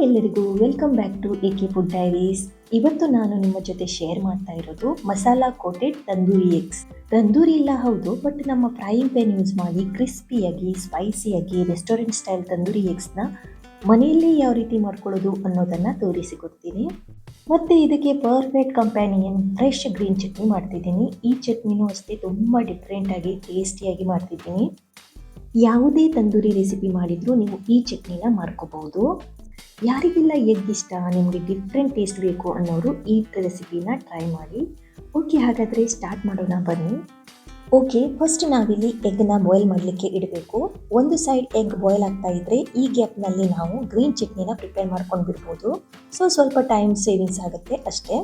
ಎಲ್ಲರಿಗೂ welcome back to AK food diaries. ಇವತ್ತು ನಾನು ನಿಮ್ಮ ಜೊತೆ ಶೇರ್ ಮಾಡ್ತಾ ಇರೋದು ಮಸಾಲಾ ಕೋಟೆಡ್ ತಂದೂರಿ ಎಗ್ಸ್. ತಂದೂರಿ ಇಲ್ಲ ಹೌದು, ಬಟ್ ನಮ್ಮ ಫ್ರೈಯಿಂಗ್ ಪ್ಯಾನ್ ಯೂಸ್ ಮಾಡಿ ಕ್ರಿಸ್ಪಿಯಾಗಿ ಸ್ಪೈಸಿಯಾಗಿ ರೆಸ್ಟೋರೆಂಟ್ ಸ್ಟೈಲ್ ತಂದೂರಿ ಎಗ್ಸ್ನ ಮನೆಯಲ್ಲಿ ಯಾವ ರೀತಿ ಮಾಡ್ಕೊಳ್ಳೋದು ಅನ್ನೋದನ್ನು ತೋರಿಸಿಕೊಡ್ತೀನಿ. ಮತ್ತು ಇದಕ್ಕೆ perfect companion fresh green chutney ಮಾಡ್ತಿದ್ದೀನಿ. ಈ ಚಟ್ನಿನೂ ಅಷ್ಟೇ ತುಂಬ ಡಿಫ್ರೆಂಟಾಗಿ ಟೇಸ್ಟಿಯಾಗಿ ಮಾಡ್ತಿದ್ದೀನಿ. ಯಾವುದೇ ತಂದೂರಿ ರೆಸಿಪಿ ಮಾಡಿದರೂ ನೀವು ಈ ಚಟ್ನಿನ ಮಾಡ್ಕೋಬಹುದು. ಯಾರಿಗೆಲ್ಲ ಎಗ್ ಇಷ್ಟ, ನಿಮಗೆ ಡಿಫ್ರೆಂಟ್ ಟೇಸ್ಟ್ ಬೇಕು ಅನ್ನೋರು ಈ ರೆಸಿಪಿನ ಟ್ರೈ ಮಾಡಿ. ಓಕೆ, ಹಾಗಾದರೆ ಸ್ಟಾರ್ಟ್ ಮಾಡೋಣ ಬನ್ನಿ. ಓಕೆ, ಫಸ್ಟ್ ನಾವಿಲ್ಲಿ ಎಗ್ನ ಬಾಯ್ಲ್ ಮಾಡಲಿಕ್ಕೆ ಇಡಬೇಕು. ಒಂದು ಸೈಡ್ ಎಗ್ ಬಾಯ್ಲ್ ಆಗ್ತಾ ಇದ್ದರೆ ಈ ಗ್ಯಾಪ್ನಲ್ಲಿ ನಾವು ಗ್ರೀನ್ ಚಟ್ನಿನ ಪ್ರಿಪೇರ್ ಮಾಡ್ಕೊಂಡು ಬಿಡ್ಬೋದು. ಸ್ವಲ್ಪ ಟೈಮ್ ಸೇವಿಂಗ್ಸ್ ಆಗುತ್ತೆ ಅಷ್ಟೇ.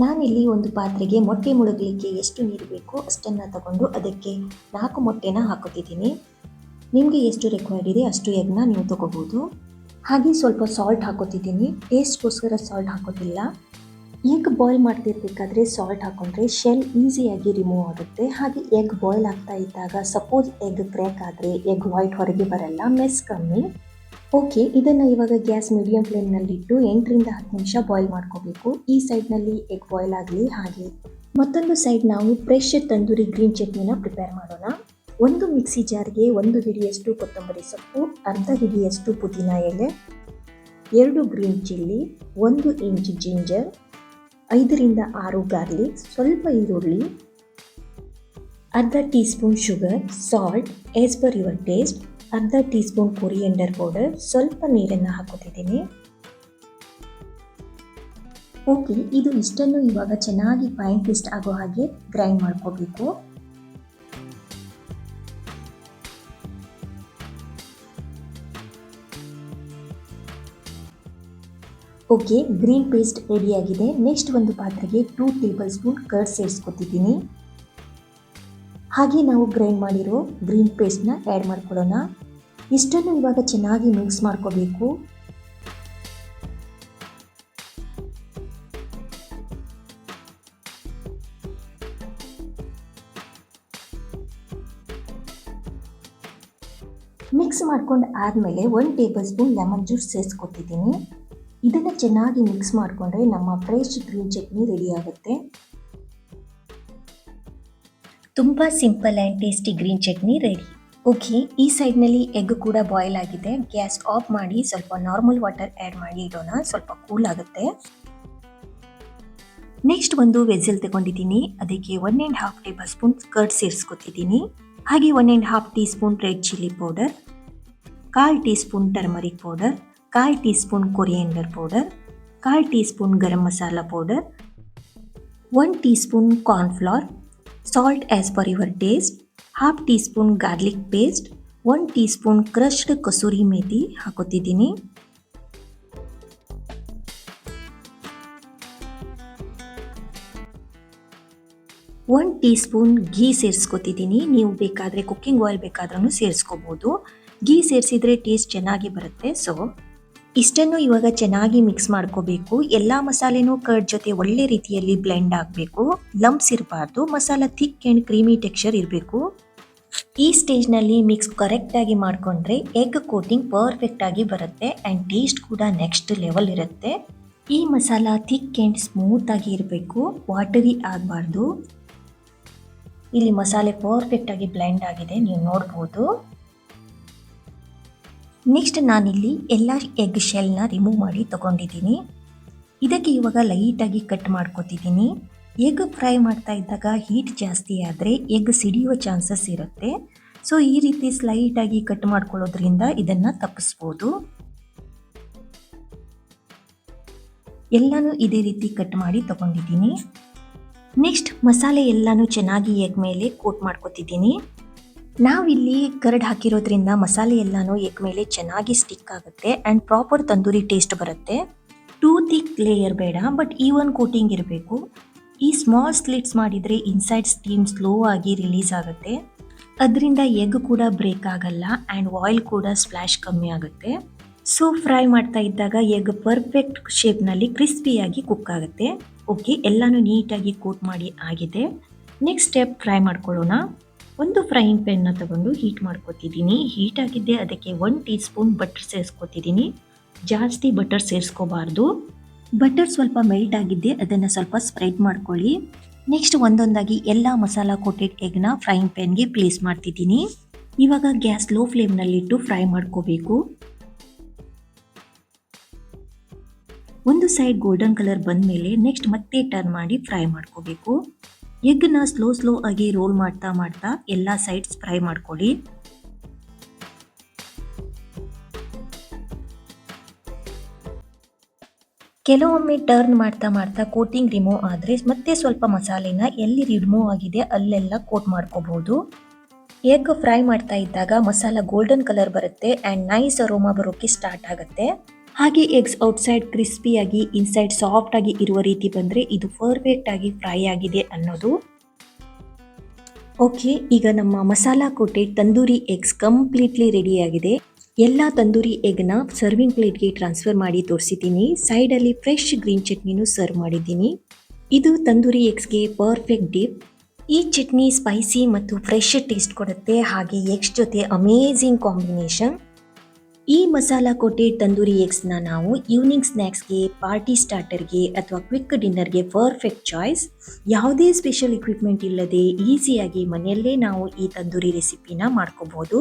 ನಾನಿಲ್ಲಿ ಒಂದು ಪಾತ್ರೆಗೆ ಮೊಟ್ಟೆ ಮುಳುಗಲಿಕ್ಕೆ ಎಷ್ಟು ನೀರು ಬೇಕೋ ಅಷ್ಟನ್ನು ತಗೊಂಡು ಅದಕ್ಕೆ 4 ಮೊಟ್ಟೆನ ಹಾಕೋತಿದ್ದೀನಿ. ನಿಮಗೆ ಎಷ್ಟು ರಿಕ್ವೈರ್ಡ್ ಇದೆ ಅಷ್ಟು ಎಗ್ನ ನೀವು ತಗೋಬೋದು. ಹಾಗೆ ಸ್ವಲ್ಪ ಸಾಲ್ಟ್ ಹಾಕೋತಿದ್ದೀನಿ. ಟೇಸ್ಟ್ಗೋಸ್ಕರ ಸಾಲ್ಟ್ ಹಾಕೋತಿಲ್ಲ. ಎಗ್ ಬಾಯ್ಲ್ ಮಾಡ್ತಿರ್ಬೇಕಾದ್ರೆ ಸಾಲ್ಟ್ ಹಾಕೊಂಡ್ರೆ ಶೆಲ್ ಈಸಿಯಾಗಿ ರಿಮೂವ್ ಆಗುತ್ತೆ. ಹಾಗೆ ಎಗ್ ಬಾಯ್ಲ್ ಆಗ್ತಾ ಇದ್ದಾಗ ಸಪೋಸ್ ಎಗ್ ಕ್ರ್ಯಾಕ್ ಆದರೆ ಎಗ್ ವೈಟ್ ಹೊರಗೆ ಬರಲ್ಲ, ಮೆಸ್ ಕಮ್ಮಿ. ಓಕೆ, ಇದನ್ನು ಇವಾಗ ಗ್ಯಾಸ್ ಮೀಡಿಯಂ ಫ್ಲೇಮ್ನಲ್ಲಿಟ್ಟು 8ರಿಂದ 10 ನಿಮಿಷ ಬಾಯ್ಲ್ ಮಾಡ್ಕೋಬೇಕು. ಈ ಸೈಡ್ನಲ್ಲಿ ಎಗ್ ಬಾಯ್ಲ್ ಆಗಲಿ. ಹಾಗೆ ಮತ್ತೊಂದು ಸೈಡ್ ನಾವು ಫ್ರೆಶ್ ತಂದೂರಿ ಗ್ರೀನ್ ಚಟ್ನಿನ ಪ್ರಿಪೇರ್ ಮಾಡೋಣ. ಒಂದು ಮಿಕ್ಸಿ ಜಾರ್ಗೆ 1 ಹಿಡಿಯಷ್ಟು ಕೊತ್ತಂಬರಿ ಸೊಪ್ಪು, ಅರ್ಧ ಹಿಡಿಯಷ್ಟು ಪುದೀನ ಎಲೆ, 2 ಗ್ರೀನ್ ಚಿಲ್ಲಿ, 1 ಇಂಚ್ ಜಿಂಜರ್, 5ರಿಂದ 6 ಗಾರ್ಲಿಕ್, ಸ್ವಲ್ಪ ಈರುಳ್ಳಿ, ಅರ್ಧ teaspoon sugar, salt as per your taste, ಅರ್ಧ ಟೀ ಸ್ಪೂನ್ ಕೊರಿಯಂಡರ್ ಪೌಡರ್, ಸ್ವಲ್ಪ ನೀರನ್ನು ಹಾಕೋತಿದ್ದೀನಿ. ಓಕೆ, ಇದು ಇಷ್ಟನ್ನು ಇವಾಗ ಚೆನ್ನಾಗಿ ಫೈನ್ ಪೇಸ್ಟ್ ಆಗೋ ಹಾಗೆ ಗ್ರೈಂಡ್ ಮಾಡ್ಕೋಬೇಕು. ಓಕೆ, ಗ್ರೀನ್ ಪೇಸ್ಟ್ ರೆಡಿಯಾಗಿದೆ. ನೆಕ್ಸ್ಟ್ ಒಂದು ಪಾತ್ರೆಗೆ 2 ಟೇಬಲ್ ಸ್ಪೂನ್ ಕರ್ಡ್ ಸೇರಿಸ್ಕೊತಿದ್ದೀನಿ. ಹಾಗೆ ನಾವು ಗ್ರೈಂಡ್ ಮಾಡಿರೋ ಗ್ರೀನ್ ಪೇಸ್ಟ್ನ ಆ್ಯಡ್ ಮಾಡ್ಕೊಳ್ಳೋಣ. ಇಷ್ಟನ್ನು ಇವಾಗ ಚೆನ್ನಾಗಿ ಮಿಕ್ಸ್ ಮಾಡ್ಕೋಬೇಕು. ಮಿಕ್ಸ್ ಮಾಡ್ಕೊಂಡು ಆದಮೇಲೆ 1 ಟೇಬಲ್ ಸ್ಪೂನ್ ಲೆಮನ್ ಜ್ಯೂಸ್ ಸೇರಿಸ್ಕೊತಿದ್ದೀನಿ. ಇದನ್ನು ಚೆನ್ನಾಗಿ ಮಿಕ್ಸ್ ಮಾಡಿಕೊಂಡ್ರೆ ನಮ್ಮ ಫ್ರೆಶ್ ಗ್ರೀನ್ ಚಟ್ನಿ ರೆಡಿ ಆಗುತ್ತೆ. ತುಂಬ simple and tasty green chutney ready. Okay, ಈ ಸೈಡ್ನಲ್ಲಿ ಎಗ್ ಕೂಡ ಬಾಯ್ಲ್ ಆಗಿದೆ. ಗ್ಯಾಸ್ ಆಫ್ ಮಾಡಿ ಸ್ವಲ್ಪ ನಾರ್ಮಲ್ ವಾಟರ್ ಆ್ಯಡ್ ಮಾಡಿ ಇಡೋಣ, ಸ್ವಲ್ಪ ಕೂಲ್ ಆಗುತ್ತೆ. ನೆಕ್ಸ್ಟ್ ಒಂದು ವೆಸಲ್ ತಗೊಂಡಿದ್ದೀನಿ. ಅದಕ್ಕೆ 1.5 ಟೇಬಲ್ ಸ್ಪೂನ್ ಕರ್ಡ್ ಸೇರಿಸ್ಕೊತಿದ್ದೀನಿ. ಹಾಗೆ 1.5 teaspoon red chilli powder, 1/4 teaspoon turmeric powder, 1/4 teaspoon coriander powder, 1/4 teaspoon garam masala powder, 1 teaspoon cornflour, salt as per your taste, 1/2 teaspoon garlic paste, 1 teaspoon crushed kasuri methi ಹಾಕೋತಿದ್ದೀನಿ. One teaspoon ghee ಸೇರಿಸ್ಕೊತಿದ್ದೀನಿ. ನೀವು ಬೇಕಾದರೆ cooking oil ಬೇಕಾದ್ರೂ ಸೇರಿಸ್ಕೋಬೋದು. ಘೀ ಸೇರಿಸಿದ್ರೆ taste ಚೆನ್ನಾಗಿ ಬರುತ್ತೆ. ಇಷ್ಟನ್ನು ಇವಾಗ ಚೆನ್ನಾಗಿ ಮಿಕ್ಸ್ ಮಾಡ್ಕೋಬೇಕು. ಎಲ್ಲ ಮಸಾಲೆನೂ ಕರ್ಡ್ ಜೊತೆ ಒಳ್ಳೆ ರೀತಿಯಲ್ಲಿ ಬ್ಲೆಂಡ್ ಆಗಬೇಕು. ಲಂಪ್ಸ್ ಇರಬಾರ್ದು. Masala thick and creamy texture ಇರಬೇಕು. ಈ ಸ್ಟೇಜ್ನಲ್ಲಿ ಮಿಕ್ಸ್ ಕರೆಕ್ಟಾಗಿ ಮಾಡಿಕೊಂಡ್ರೆ ಎಗ್ ಕೋಟಿಂಗ್ ಪರ್ಫೆಕ್ಟಾಗಿ ಬರುತ್ತೆ ಆ್ಯಂಡ್ ಟೇಸ್ಟ್ ಕೂಡ ನೆಕ್ಸ್ಟ್ ಲೆವೆಲ್ ಇರುತ್ತೆ. ಈ ಮಸಾಲ ಥಿಕ್ ಆ್ಯಂಡ್ ಸ್ಮೂತಾಗಿ ಇರಬೇಕು, ವಾಟರಿ ಆಗಬಾರ್ದು. ಇಲ್ಲಿ ಮಸಾಲೆ ಪರ್ಫೆಕ್ಟಾಗಿ ಬ್ಲೆಂಡ್ ಆಗಿದೆ, ನೀವು ನೋಡ್ಬೋದು. ನೆಕ್ಸ್ಟ್ ನಾನಿಲ್ಲಿ ಎಲ್ಲ ಎಗ್ ಶೆಲ್ನ ರಿಮೂವ್ ಮಾಡಿ ತೊಗೊಂಡಿದ್ದೀನಿ. ಇದಕ್ಕೆ ಇವಾಗ ಲೈಟಾಗಿ ಕಟ್ ಮಾಡ್ಕೊತಿದ್ದೀನಿ. ಎಗ್ ಫ್ರೈ ಮಾಡ್ತಾ ಇದ್ದಾಗ ಹೀಟ್ ಜಾಸ್ತಿ ಆದರೆ ಎಗ್ ಸಿಡಿಯುವ ಚಾನ್ಸಸ್ ಇರುತ್ತೆ. ಈ ರೀತಿ ಸ್ಲೈಟಾಗಿ ಕಟ್ ಮಾಡ್ಕೊಳ್ಳೋದ್ರಿಂದ ಇದನ್ನು ತಪ್ಪಿಸ್ಬೋದು. ಎಲ್ಲನೂ ಇದೇ ರೀತಿ ಕಟ್ ಮಾಡಿ ತೊಗೊಂಡಿದ್ದೀನಿ. ನೆಕ್ಸ್ಟ್ ಮಸಾಲೆ ಎಲ್ಲನೂ ಚೆನ್ನಾಗಿ ಎಗ್ ಮೇಲೆ ಕೋಟ್ ಮಾಡ್ಕೊತಿದ್ದೀನಿ. ನಾವಿಲ್ಲಿ ಕರ್ಡ್ ಹಾಕಿರೋದ್ರಿಂದ ಮಸಾಲೆ ಎಲ್ಲನೂ ಎಗ್ ಮೇಲೆ ಚೆನ್ನಾಗಿ ಸ್ಟಿಕ್ ಆಗುತ್ತೆ ಆ್ಯಂಡ್ ಪ್ರಾಪರ್ ತಂದೂರಿ ಟೇಸ್ಟ್ ಬರುತ್ತೆ. ಟೂ ಥಿಕ್ ಲೇಯರ್ ಬೇಡ, ಬಟ್ ಈವನ್ ಕೋಟಿಂಗ್ ಇರಬೇಕು. ಈ ಸ್ಮಾಲ್ ಸ್ಲಿಟ್ಸ್ ಮಾಡಿದರೆ ಇನ್ಸೈಡ್ ಸ್ಟೀಮ್ ಸ್ಲೋ ಆಗಿ ರಿಲೀಸ್ ಆಗುತ್ತೆ. ಅದರಿಂದ ಎಗ್ ಕೂಡ ಬ್ರೇಕ್ ಆಗಲ್ಲ ಆ್ಯಂಡ್ ಆಯಿಲ್ ಕೂಡ ಸ್ಪ್ಲಾಶ್ ಕಮ್ಮಿ ಆಗುತ್ತೆ. ಫ್ರೈ ಮಾಡ್ತಾ ಇದ್ದಾಗ ಎಗ್ ಪರ್ಫೆಕ್ಟ್ ಶೇಪ್ನಲ್ಲಿ ಕ್ರಿಸ್ಪಿಯಾಗಿ ಕುಕ್ ಆಗುತ್ತೆ. ಓಕೆ, ಎಲ್ಲನೂ ನೀಟಾಗಿ ಕೋಟ್ ಮಾಡಿ ಆಗಿದೆ. ನೆಕ್ಸ್ಟ್ ಸ್ಟೆಪ್ ಫ್ರೈ ಮಾಡ್ಕೊಳ್ಳೋಣ. ಒಂದು ಫ್ರೈಯಿಂಗ್ ಪ್ಯಾನ್ನ ತಗೊಂಡು ಹೀಟ್ ಮಾಡ್ಕೊತಿದ್ದೀನಿ. ಹೀಟ್ ಆಗಿದ್ದೆ ಅದಕ್ಕೆ 1 ಟೀ ಸ್ಪೂನ್ ಬಟರ್ ಸೇರಿಸ್ಕೊತಿದ್ದೀನಿ. ಜಾಸ್ತಿ ಬಟರ್ ಸೇರಿಸ್ಕೋಬಾರ್ದು. ಬಟರ್ ಸ್ವಲ್ಪ ಮೆಲ್ಟ್ ಆಗಿದ್ದೆ ಅದನ್ನು ಸ್ವಲ್ಪ ಸ್ಪ್ರೆಡ್ ಮಾಡ್ಕೊಳ್ಳಿ. ನೆಕ್ಸ್ಟ್ ಒಂದೊಂದಾಗಿ ಎಲ್ಲ ಮಸಾಲ ಕೋಟೆಡ್ ಎಗ್ನ ಫ್ರೈಯಿಂಗ್ ಪ್ಯಾನ್ಗೆ ಪ್ಲೇಸ್ ಮಾಡ್ತಿದ್ದೀನಿ. ಇವಾಗ ಗ್ಯಾಸ್ ಲೋ ಫ್ಲೇಮ್ನಲ್ಲಿಟ್ಟು ಫ್ರೈ ಮಾಡ್ಕೋಬೇಕು. ಒಂದು ಸೈಡ್ ಗೋಲ್ಡನ್ ಕಲರ್ ಬಂದ ಮೇಲೆ ನೆಕ್ಸ್ಟ್ ಮತ್ತೆ ಟರ್ನ್ ಮಾಡಿ ಫ್ರೈ ಮಾಡ್ಕೋಬೇಕು. ಎಗ್ನ ಸ್ಲೋ ಆಗಿ ರೋಲ್ ಮಾಡ್ತಾ ಮಾಡ್ತಾ ಎಲ್ಲ ಸೈಡ್ಸ್ ಫ್ರೈ ಮಾಡ್ಕೊಳ್ಳಿ. ಕೆಲವೊಮ್ಮೆ ಟರ್ನ್ ಮಾಡ್ತಾ ಮಾಡ್ತಾ ಕೋಟಿಂಗ್ ರಿಮೂವ್ ಆದರೆ ಮತ್ತೆ ಸ್ವಲ್ಪ ಮಸಾಲೆನ ಎಲ್ಲಿ ರಿಮೂವ್ ಆಗಿದೆ ಅಲ್ಲೆಲ್ಲ ಕೋಟ್ ಮಾಡ್ಕೋಬಹುದು. ಎಗ್ ಫ್ರೈ ಮಾಡ್ತಾ ಇದ್ದಾಗ ಮಸಾಲ ಗೋಲ್ಡನ್ ಕಲರ್ ಬರುತ್ತೆ ಆ್ಯಂಡ್ ನೈಸ್ ಅರೋಮಾ ಬರೋಕ್ಕೆ ಸ್ಟಾರ್ಟ್ ಆಗುತ್ತೆ. ಹಾಗೆ ಎಗ್ಸ್ ಔಟ್ಸೈಡ್ ಕ್ರಿಸ್ಪಿಯಾಗಿ ಇನ್ಸೈಡ್ ಸಾಫ್ಟ್ ಆಗಿ ಇರುವ ರೀತಿ ಬಂದರೆ ಇದು ಪರ್ಫೆಕ್ಟ್ ಆಗಿ ಫ್ರೈ ಆಗಿದೆ ಅನ್ನೋದು. ಓಕೆ, ಈಗ ನಮ್ಮ masala coated tandoori eggs completely ready ಆಗಿದೆ. ಎಲ್ಲ ತಂದೂರಿ ಎಗ್ನ ಸರ್ವಿಂಗ್ ಪ್ಲೇಟ್ಗೆ ಟ್ರಾನ್ಸ್ಫರ್ ಮಾಡಿ ತೋರಿಸಿದ್ದೀನಿ. ಸೈಡಲ್ಲಿ ಫ್ರೆಶ್ ಗ್ರೀನ್ ಚಟ್ನಿನೂ ಸರ್ವ್ ಮಾಡಿದ್ದೀನಿ. ಇದು ತಂದೂರಿ ಎಗ್ಸ್ಗೆ ಪರ್ಫೆಕ್ಟ್ ಡಿಪ್. ಈ ಚಟ್ನಿ ಸ್ಪೈಸಿ ಮತ್ತು ಫ್ರೆಶ್ ಟೇಸ್ಟ್ ಕೊಡುತ್ತೆ, ಹಾಗೆ ಎಗ್ಸ್ ಜೊತೆ ಅಮೇಝಿಂಗ್ ಕಾಂಬಿನೇಷನ್. ಈ ಮಸಾಲಾ ಕೋಟೆಡ್ ತಂದೂರಿ ಎಗ್ಸ್ನ ನಾವು ಈವ್ನಿಂಗ್ ಸ್ನ್ಯಾಕ್ಸ್ಗೆ, ಪಾರ್ಟಿ ಸ್ಟಾರ್ಟರ್ಗೆ ಅಥವಾ ಕ್ವಿಕ್ ಡಿನ್ನರ್ಗೆ ಪರ್ಫೆಕ್ಟ್ ಚಾಯ್ಸ್. ಯಾವುದೇ ಸ್ಪೆಷಲ್ ಇಕ್ವಿಪ್ಮೆಂಟ್ ಇಲ್ಲದೆ ಈಸಿಯಾಗಿ ಮನೆಯಲ್ಲೇ ನಾವು ಈ ತಂದೂರಿ ರೆಸಿಪಿನ ಮಾಡ್ಕೋಬಹುದು.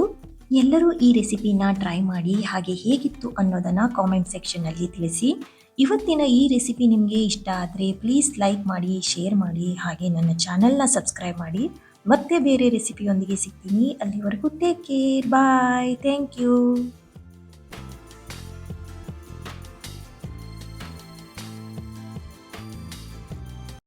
ಎಲ್ಲರೂ ಈ ರೆಸಿಪಿನ ಟ್ರೈ ಮಾಡಿ ಹಾಗೆ ಹೇಗಿತ್ತು ಅನ್ನೋದನ್ನು ಕಾಮೆಂಟ್ ಸೆಕ್ಷನಲ್ಲಿ ತಿಳಿಸಿ. ಇವತ್ತಿನ ಈ ರೆಸಿಪಿ ನಿಮಗೆ ಇಷ್ಟ ಆದರೆ ಪ್ಲೀಸ್ ಲೈಕ್ ಮಾಡಿ, ಶೇರ್ ಮಾಡಿ, ಹಾಗೆ ನನ್ನ ಚಾನಲ್ನ ಸಬ್ಸ್ಕ್ರೈಬ್ ಮಾಡಿ. ಮತ್ತೆ ಬೇರೆ ರೆಸಿಪಿಯೊಂದಿಗೆ ಸಿಗ್ತೀನಿ. ಅಲ್ಲಿವರೆಗೂ take care, bye, thank you.